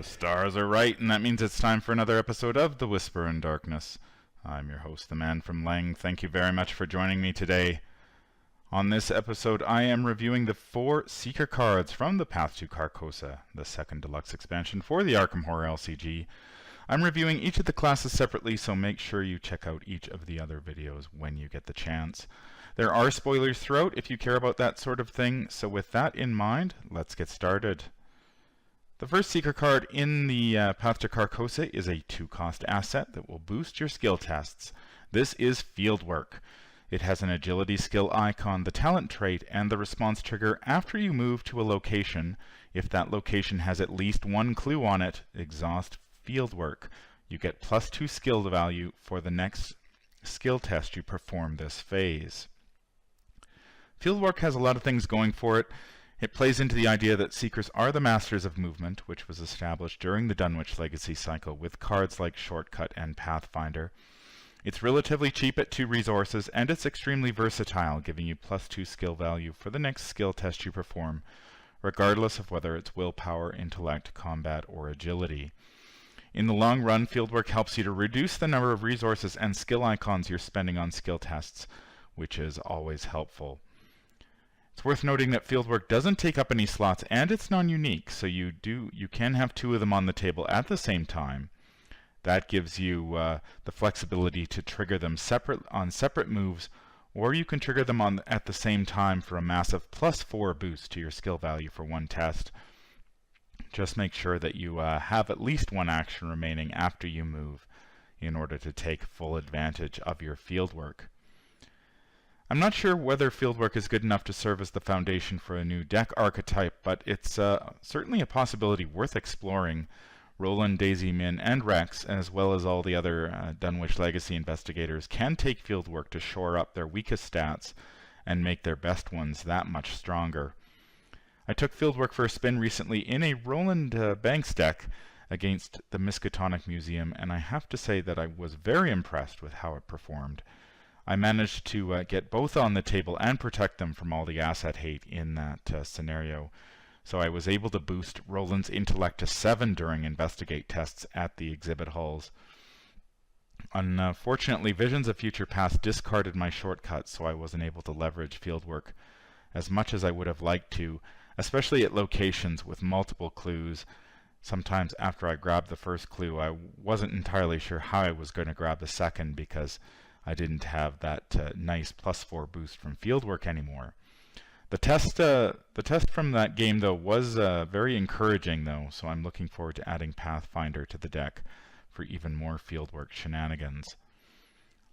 Stars are right, and that means it's time for another episode of The Whisper in Darkness. I'm your host, the Man from Lang. Thank you very much for joining me today. On this episode, I am reviewing the 4 Seeker cards from the Path to Carcosa, the second deluxe expansion for the Arkham Horror LCG. I'm reviewing each of the classes separately, so make sure you check out each of the other videos when you get the chance. There are spoilers throughout if you care about that sort of thing, so with that in mind, let's get started. The first Seeker card in the Path to Carcosa is a 2-cost asset that will boost your skill tests. This is Fieldwork. It has an agility skill icon, the talent trait, and the response trigger after you move to a location. If that location has at least one clue on it, exhaust Fieldwork. You get +2 skill value for the next skill test you perform this phase. Fieldwork has a lot of things going for it. It plays into the idea that Seekers are the masters of movement, which was established during the Dunwich Legacy cycle with cards like Shortcut and Pathfinder. It's relatively cheap at 2 resources, and it's extremely versatile, giving you +2 skill value for the next skill test you perform, regardless of whether it's willpower, intellect, combat, or agility. In the long run, Fieldwork helps you to reduce the number of resources and skill icons you're spending on skill tests, which is always helpful. It's worth noting that Fieldwork doesn't take up any slots, and it's non-unique, so you can have 2 of them on the table at the same time. That gives you the flexibility to trigger them on separate moves, or you can trigger them at the same time for a massive +4 boost to your skill value for one test. Just make sure that you have at least one action remaining after you move in order to take full advantage of your Fieldwork. I'm not sure whether Fieldwork is good enough to serve as the foundation for a new deck archetype, but it's certainly a possibility worth exploring. Roland, Daisy, Min, and Rex, as well as all the other Dunwich Legacy investigators, can take Fieldwork to shore up their weakest stats and make their best ones that much stronger. I took Fieldwork for a spin recently in a Roland Banks deck against the Miskatonic Museum, and I have to say that I was very impressed with how it performed. I managed to get both on the table and protect them from all the asset hate in that scenario. So I was able to boost Roland's intellect to 7 during investigate tests at the exhibit halls. Unfortunately, Visions of Future Past discarded my shortcut, so I wasn't able to leverage Fieldwork as much as I would have liked to, especially at locations with multiple clues. Sometimes after I grabbed the first clue, I wasn't entirely sure how I was going to grab the second because I didn't have that nice +4 boost from Fieldwork anymore. The test from that game, though, was very encouraging, though, so I'm looking forward to adding Pathfinder to the deck for even more Fieldwork shenanigans.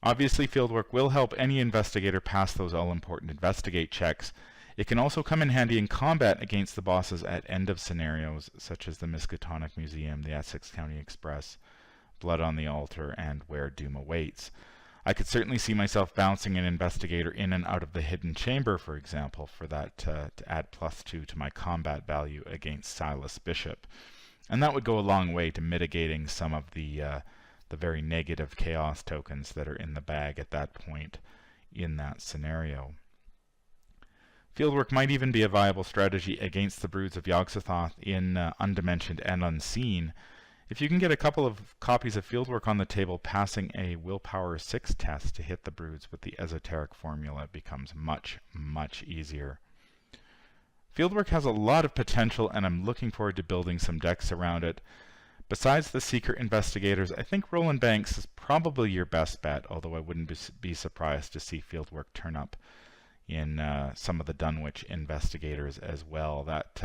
Obviously, Fieldwork will help any investigator pass those all-important investigate checks. It can also come in handy in combat against the bosses at end of scenarios, such as the Miskatonic Museum, the Essex County Express, Blood on the Altar, and Where Doom Awaits. I could certainly see myself bouncing an investigator in and out of the hidden chamber, for example, for that to add +2 to my combat value against Silas Bishop. And that would go a long way to mitigating some of the very negative chaos tokens that are in the bag at that point in that scenario. Fieldwork might even be a viable strategy against the Broods of Yog-Sothoth in Undimensioned and Unseen. If you can get a couple of copies of Fieldwork on the table, passing a Willpower 6 test to hit the Broods with the esoteric formula becomes much, much easier. Fieldwork has a lot of potential, and I'm looking forward to building some decks around it. Besides the Seeker investigators, I think Roland Banks is probably your best bet, although I wouldn't be surprised to see Fieldwork turn up in some of the Dunwich investigators as well. That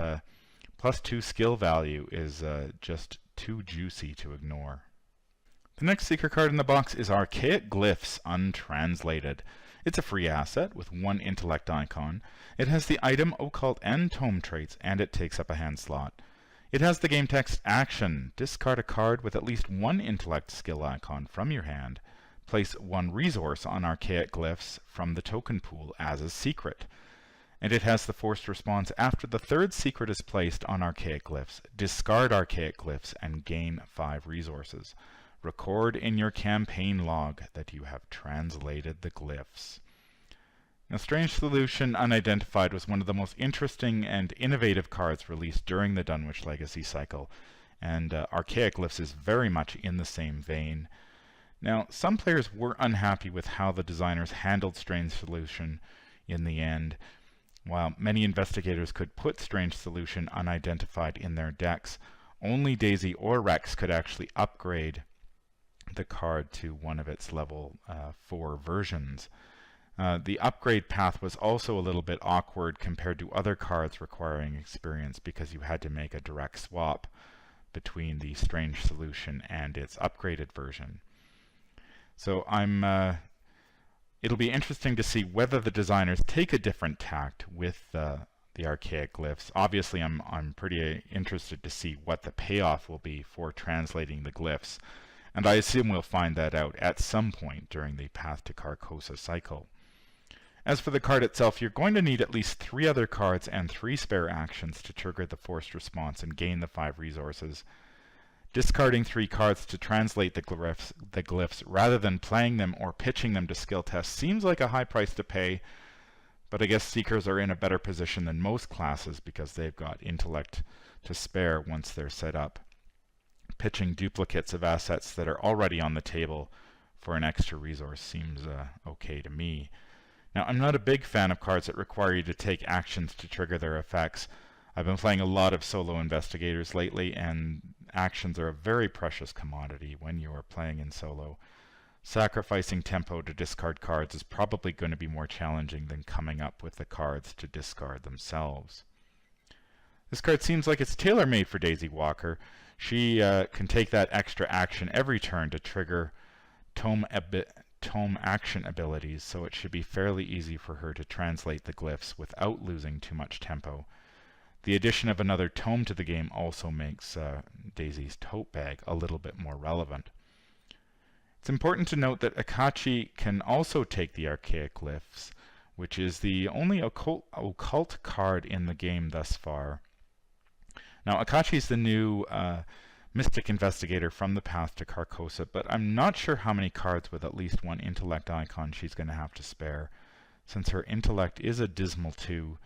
+2 skill value is just too juicy to ignore. The next Seeker card in the box is Archaic Glyphs Untranslated. It's a free asset with 1 intellect icon. It has the item, occult, and tome traits, and it takes up a hand slot. It has the game text action. Discard a card with at least 1 intellect skill icon from your hand. Place 1 resource on Archaic Glyphs from the token pool as a secret. And it has the forced response after the 3rd secret is placed on Archaic Glyphs. Discard Archaic Glyphs and gain 5 resources. Record in your campaign log that you have translated the glyphs. Now, Strange Solution Unidentified was one of the most interesting and innovative cards released during the Dunwich Legacy cycle, and Archaic Glyphs is very much in the same vein. Now, some players were unhappy with how the designers handled Strange Solution in the end. While many investigators could put Strange Solution unidentified in their decks, only Daisy or Rex could actually upgrade the card to one of its level 4 versions. The upgrade path was also a little bit awkward compared to other cards requiring experience, because you had to make a direct swap between the Strange Solution and its upgraded version. So it'll be interesting to see whether the designers take a different tact with the Archaic Glyphs. Obviously, I'm pretty interested to see what the payoff will be for translating the glyphs, and I assume we'll find that out at some point during the Path to Carcosa cycle. As for the card itself, you're going to need at least 3 other cards and 3 spare actions to trigger the forced response and gain the 5 resources. Discarding 3 cards to translate the glyphs rather than playing them or pitching them to skill tests seems like a high price to pay, but I guess Seekers are in a better position than most classes because they've got intellect to spare once they're set up. Pitching duplicates of assets that are already on the table for an extra resource seems okay to me. Now, I'm not a big fan of cards that require you to take actions to trigger their effects. I've been playing a lot of solo investigators lately, and actions are a very precious commodity when you are playing in solo. Sacrificing tempo to discard cards is probably going to be more challenging than coming up with the cards to discard themselves. This card seems like it's tailor-made for Daisy Walker. She can take that extra action every turn to trigger TOME action abilities, so it should be fairly easy for her to translate the glyphs without losing too much tempo. The addition of another tome to the game also makes Daisy's tote bag a little bit more relevant. It's important to note that AKACHI can also take the Archaic Glyphs, which is the only occult card in the game thus far. Now, AKACHI is the new Mystic Investigator from the Path to Carcosa, but I'm not sure how many cards with at least 1 intellect icon she's going to have to spare, since her intellect is a dismal 2.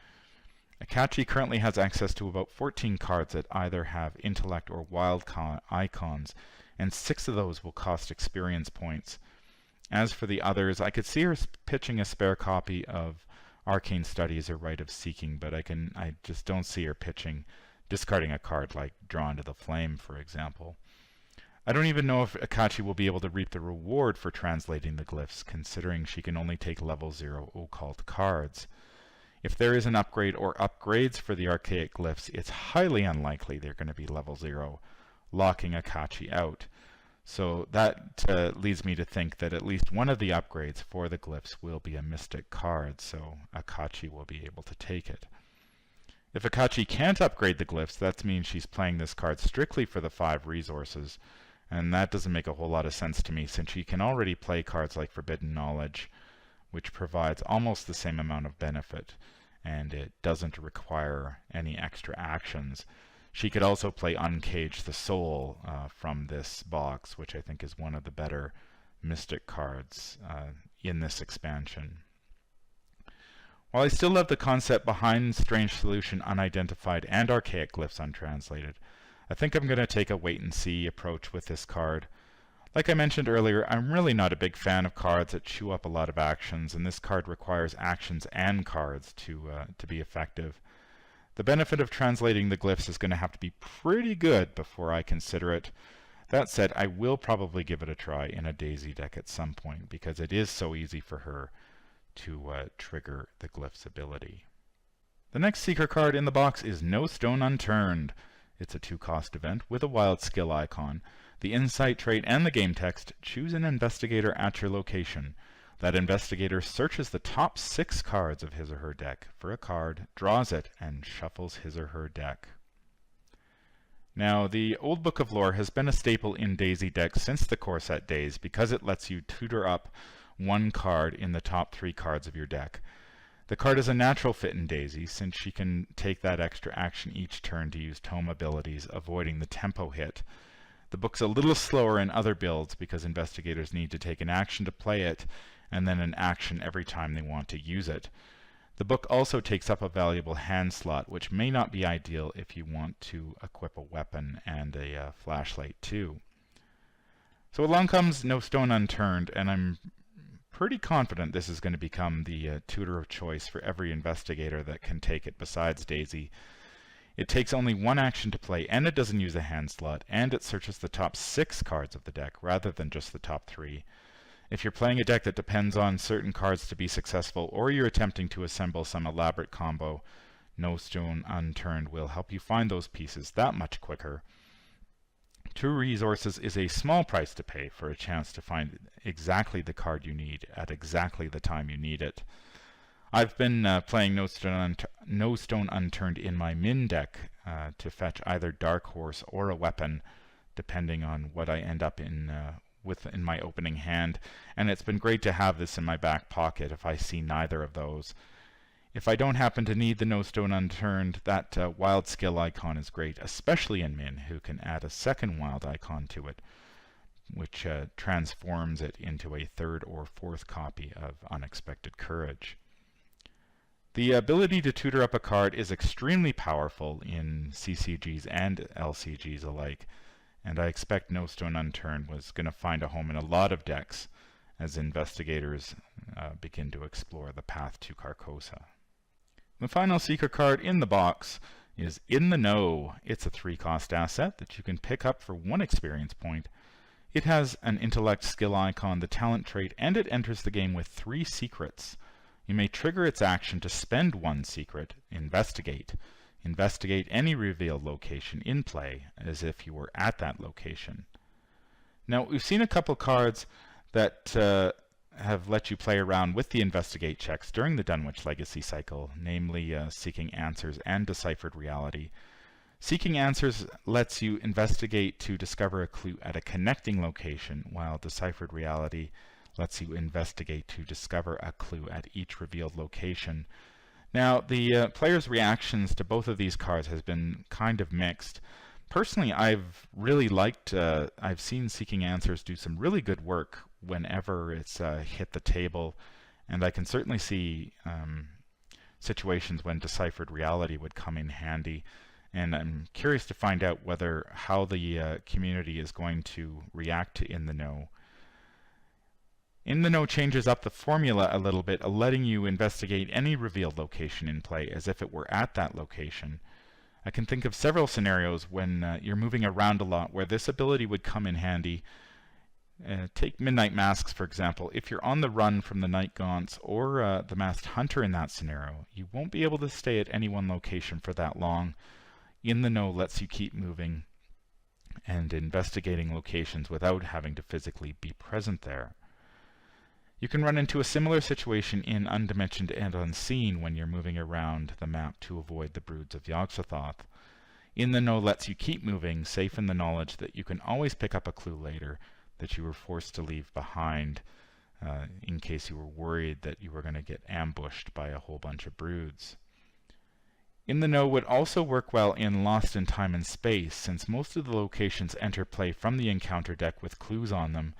AKACHI currently has access to about 14 cards that either have intellect or wild icons, and 6 of those will cost experience points. As for the others, I could see her pitching a spare copy of Arcane Studies or Rite of Seeking, but I just don't see her discarding a card like Drawn to the Flame, for example. I don't even know if AKACHI will be able to reap the reward for translating the glyphs, considering she can only take level 0 occult cards. If there is an upgrade or upgrades for the Archaic Glyphs, it's highly unlikely they're going to be level 0, locking AKACHI out. So that leads me to think that at least one of the upgrades for the glyphs will be a mystic card, so AKACHI will be able to take it. If AKACHI can't upgrade the glyphs, that means she's playing this card strictly for the 5 resources, and that doesn't make a whole lot of sense to me, since she can already play cards like Forbidden Knowledge, which provides almost the same amount of benefit, and it doesn't require any extra actions. She could also play Uncage the Soul from this box, which I think is one of the better Mystic cards in this expansion. While I still love the concept behind Strange Solution Unidentified and Archaic Glyphs Untranslated, I think I'm going to take a wait-and-see approach with this card. Like I mentioned earlier, I'm really not a big fan of cards that chew up a lot of actions, and this card requires actions and cards to be effective. The benefit of translating the glyphs is going to have to be pretty good before I consider it. That said, I will probably give it a try in a Daisy deck at some point, because it is so easy for her to trigger the glyphs ability. The next Seeker card in the box is No Stone Unturned. It's a 2-cost event with a wild skill icon. The insight trait and the game text: choose an investigator at your location. That investigator searches the top 6 cards of his or her deck for a card, draws it, and shuffles his or her deck. Now, the Old Book of Lore has been a staple in Daisy decks since the core set days because it lets you tutor up 1 card in the top 3 cards of your deck. The card is a natural fit in Daisy, since she can take that extra action each turn to use tome abilities, avoiding the tempo hit. The book's a little slower in other builds because investigators need to take an action to play it, and then an action every time they want to use it. The book also takes up a valuable hand slot, which may not be ideal if you want to equip a weapon and a flashlight too. So along comes No Stone Unturned, and I'm pretty confident this is going to become the tutor of choice for every investigator that can take it besides Daisy. It takes only one action to play, and it doesn't use a hand slot, and it searches the top 6 cards of the deck rather than just the top 3. If you're playing a deck that depends on certain cards to be successful, or you're attempting to assemble some elaborate combo, No Stone Unturned will help you find those pieces that much quicker. 2 resources is a small price to pay for a chance to find exactly the card you need at exactly the time you need it. I've been playing No Stone Unturned in my min deck to fetch either Dark Horse or a weapon, depending on what I end up in in my opening hand, and it's been great to have this in my back pocket if I see neither of those. If I don't happen to need the No Stone Unturned, that wild skill icon is great, especially in min, who can add a second wild icon to it, which transforms it into a 3rd or 4th copy of Unexpected Courage. The ability to tutor up a card is extremely powerful in CCGs and LCGs alike, and I expect No Stone Unturned was going to find a home in a lot of decks as investigators begin to explore the path to Carcosa. The final secret card in the box is In the Know. It's a 3-cost asset that you can pick up for 1 experience point. It has an intellect skill icon, the talent trait, and it enters the game with 3 secrets. You may trigger its action to spend 1 secret, Investigate. Investigate any revealed location in play as if you were at that location. Now, we've seen a couple cards that have let you play around with the Investigate checks during the Dunwich Legacy cycle, namely Seeking Answers and Deciphered Reality. Seeking Answers lets you investigate to discover a clue at a connecting location, while Deciphered Reality lets you investigate to discover a clue at each revealed location. Now, the players' reactions to both of these cards has been kind of mixed. Personally, I've really liked, I've seen Seeking Answers do some really good work whenever it's hit the table, and I can certainly see situations when Deciphered Reality would come in handy, and I'm curious to find out how the community is going to react to In the Know. In the Know changes up the formula a little bit, letting you investigate any revealed location in play as if it were at that location. I can think of several scenarios when you're moving around a lot where this ability would come in handy. Take Midnight Masks, for example. If you're on the run from the Night Gaunts or the Masked Hunter in that scenario, you won't be able to stay at any one location for that long. In the Know lets you keep moving and investigating locations without having to physically be present there. You can run into a similar situation in Undimensioned and Unseen when you're moving around the map to avoid the Broods of Yog-Sothoth. In the Know lets you keep moving, safe in the knowledge that you can always pick up a clue later that you were forced to leave behind in case you were worried that you were going to get ambushed by a whole bunch of Broods. In the Know would also work well in Lost in Time and Space, since most of the locations enter play from the encounter deck with clues on them,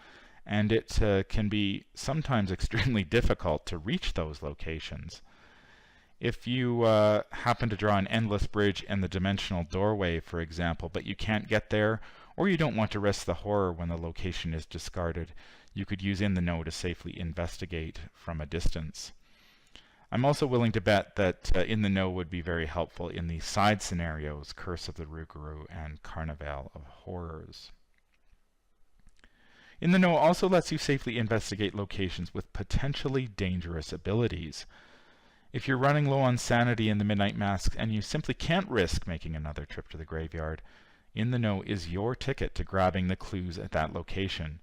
and it can be sometimes extremely difficult to reach those locations. If you happen to draw an endless bridge and the dimensional doorway, for example, but you can't get there, or you don't want to risk the horror when the location is discarded, you could use In the Know to safely investigate from a distance. I'm also willing to bet that In the Know would be very helpful in the side scenarios, Curse of the Rougarou and Carnival of Horrors. In the Know also lets you safely investigate locations with potentially dangerous abilities. If you're running low on sanity in the Midnight Masks and you simply can't risk making another trip to the graveyard, In the Know is your ticket to grabbing the clues at that location.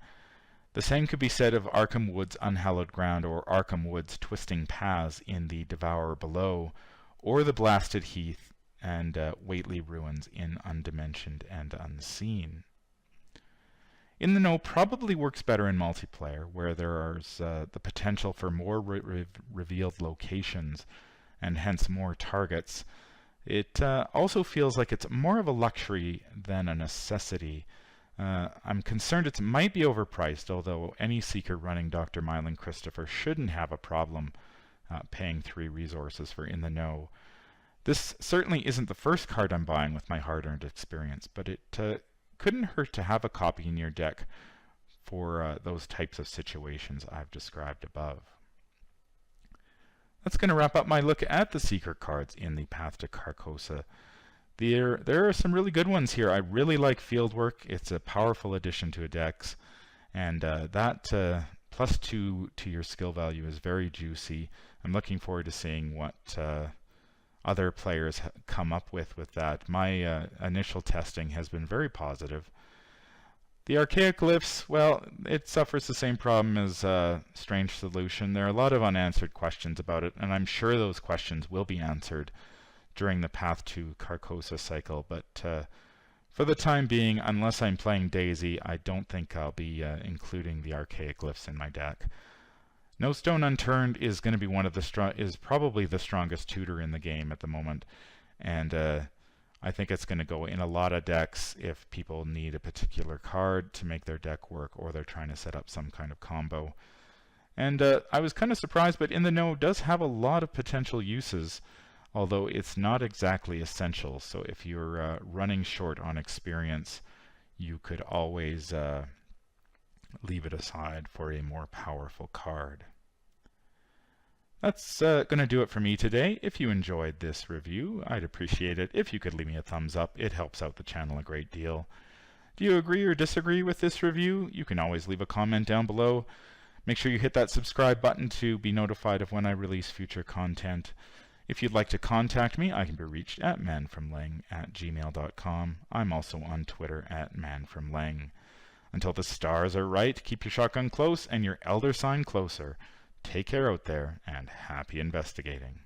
The same could be said of Arkham Wood's Unhallowed Ground or Arkham Wood's Twisting Paths in the Devourer Below, or the Blasted Heath and Waitley Ruins in Undimensioned and Unseen. In the Know probably works better in multiplayer, where there's the potential for more revealed locations and hence more targets. It also feels like it's more of a luxury than a necessity. I'm concerned it might be overpriced, although any seeker running Dr. Mylan Christopher shouldn't have a problem paying 3 resources for In the Know. This certainly isn't the first card I'm buying with my hard-earned experience, but it couldn't hurt to have a copy in your deck for those types of situations I've described above. That's going to wrap up my look at the secret cards in the Path to Carcosa. There are some really good ones here. I really like Fieldwork. It's a powerful addition to a decks, and that +2 to your skill value is very juicy. I'm looking forward to seeing what other players come up with that. My initial testing has been very positive. The archaic glyphs, well, it suffers the same problem as Strange Solution. There are a lot of unanswered questions about it, and I'm sure those questions will be answered during the Path to Carcosa cycle, but for the time being, unless I'm playing Daisy, I don't think I'll be including the archaic glyphs in my deck. No Stone Unturned is going to be one of is probably the strongest tutor in the game at the moment, and I think it's going to go in a lot of decks if people need a particular card to make their deck work, or they're trying to set up some kind of combo. And I was kind of surprised, but In the Know does have a lot of potential uses, although it's not exactly essential. So if you're running short on experience, you could always leave it aside for a more powerful card. That's going to do it for me today. If you enjoyed this review, I'd appreciate it if you could leave me a thumbs up. It helps out the channel a great deal. Do you agree or disagree with this review? You can always leave a comment down below. Make sure you hit that subscribe button to be notified of when I release future content. If you'd like to contact me, I can be reached at manfromlang@gmail.com. I'm also on Twitter at manfromlang. Until the stars are right, keep your shotgun close and your elder sign closer. Take care out there, and happy investigating.